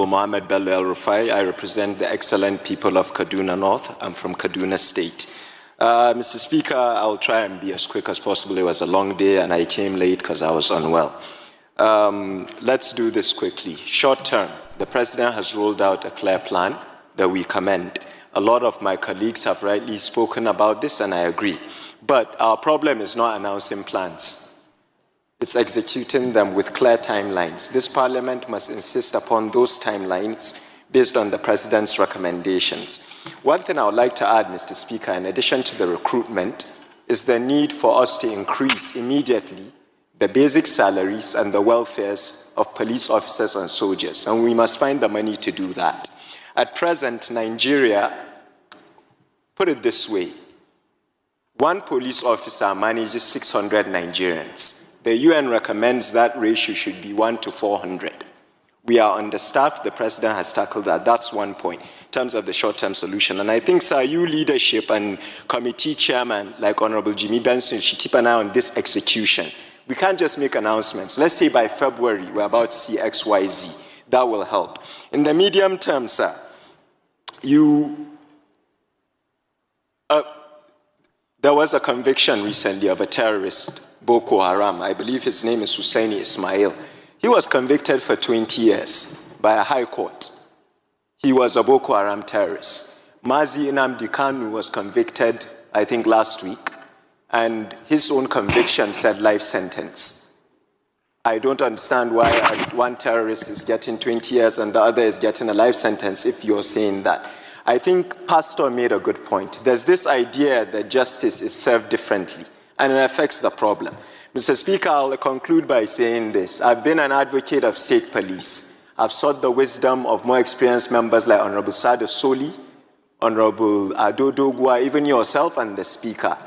Mohammed Bello El Rufai. I represent the excellent people of Kaduna North. I'm from Kaduna State. Mr. Speaker, I'll try and be as quick as possible. It was a long day and I came late because I was unwell. Let's do this quickly. Short term, the President has rolled out a clear plan that we commend. A lot of my colleagues have rightly spoken about this and I agree. But our problem is not announcing plans. It's executing them with clear timelines. This Parliament must insist upon those timelines based on the President's recommendations. One thing I would like to add, Mr. Speaker, in addition to the recruitment, is the need for us to increase immediately the basic salaries and the welfares of police officers and soldiers, and we must find the money to do that. At present, Nigeria, put it this way, one police officer manages 600 Nigerians. The UN recommends that ratio should be 1 to 400. We are understaffed. The President has tackled that. That's one point in terms of the short-term solution. And I think, sir, you leadership and committee chairman like Honorable Jimmy Benson should keep an eye on this execution. We can't just make announcements. Let's say by February, we're about to see X, Y, Z. That will help. In the medium term, sir, there was a conviction recently of a terrorist, Boko Haram. I believe his name is Hussaini Ismail. He was convicted for 20 years by a high court. He was a Boko Haram terrorist. Mazi Nnamdi Kanu was convicted, I think, last week, and his own conviction said life sentence. I don't understand why one terrorist is getting 20 years and the other is getting a life sentence if you're saying that. I think Pastor made a good point. There's this idea that justice is served differently, and it affects the problem. Mr. Speaker, I'll conclude by saying this. I've been an advocate of state police. I've sought the wisdom of more experienced members like Honorable Sada Soli, Honorable Ado Dogwa, even yourself and the Speaker.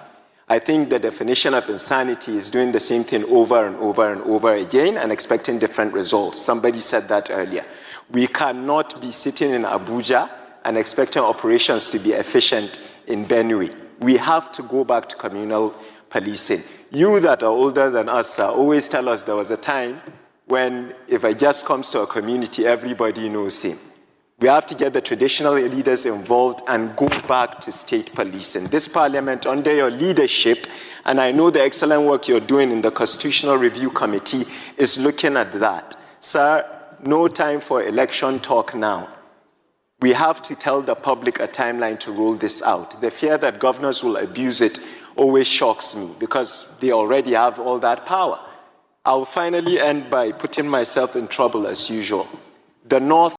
I think the definition of insanity is doing the same thing over and over and over again and expecting different results. Somebody said that earlier. We cannot be sitting in Abuja and expecting operations to be efficient in Benue. We have to go back to communal policing. You that are older than us always tell us there was a time when if a guest comes to a community, everybody knows him. We have to get the traditional leaders involved and go back to state policing. This Parliament, under your leadership, and I know the excellent work you're doing in the Constitutional Review Committee, is looking at that. Sir, no time for election talk now. We have to tell the public a timeline to roll this out. The fear that governors will abuse it always shocks me because they already have all that power. I'll finally end by putting myself in trouble as usual. The North